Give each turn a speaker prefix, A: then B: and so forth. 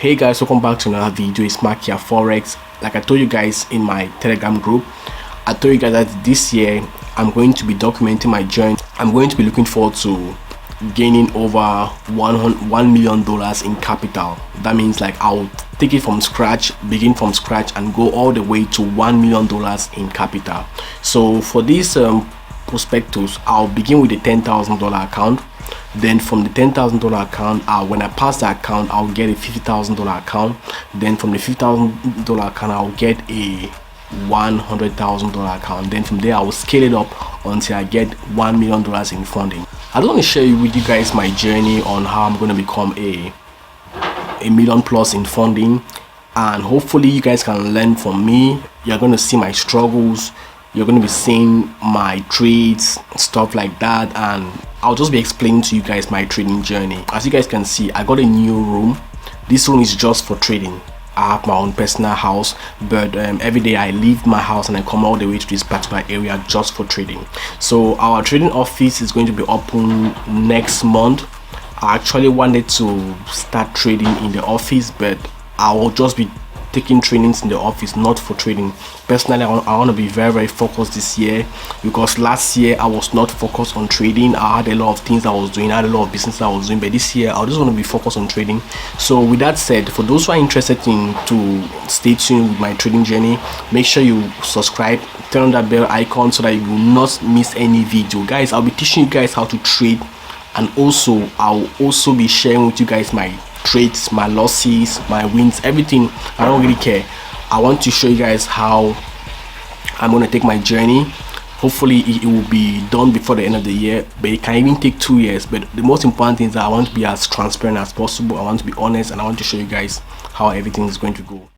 A: Hey guys, welcome back to another video. It's Mark here, Forex. Like I told you guys in my Telegram group, I told you guys that this year I'm going to be documenting my journey. I'm going to be looking forward to gaining over $1 million in capital. That means like I'll take it from scratch, begin from scratch, and go all the way to $1 million in capital. So for this prospectus, I'll begin with the $10,000 account. Then from the $10,000 account, when I pass the account, I'll get a $50,000 account. Then from the $50,000 account, I'll get a $100,000 account. Then from there, I will scale it up until I get $1 million in funding. I don't want to share with you guys my journey on how I'm going to become a million plus in funding, and hopefully you guys can learn from me. You're going to see my struggles. You're going to be seeing my trades, stuff like that, and I'll just be explaining to you guys my trading journey. As you guys can see, I got a new room. This room is just for trading. I have my own personal house, but every day I leave my house and I come all the way to this particular area just for trading. So our trading office is going to be open next month. I actually wanted to start trading in the office, but I will just be taking trainings in the office, not for trading. Personally, I want to be very focused this year, because last year I was not focused on trading. I had a lot of things I was doing, I had a lot of business I was doing, but this year I just want to be focused on trading. So with that said, for those who are interested to stay tuned with my trading journey, make sure you subscribe, turn on that bell icon so that you will not miss any video. Guys, I'll be teaching you guys how to trade, and also I'll also be sharing with you guys my trades, my losses, my wins, everything. I don't really care. I want to show you guys how I'm going to take my journey. Hopefully it will be done before the end of the year, but it can even take 2 years. But the most important thing is that I want to be as transparent as possible. I want to be honest, and I want to show you guys how everything is going to go.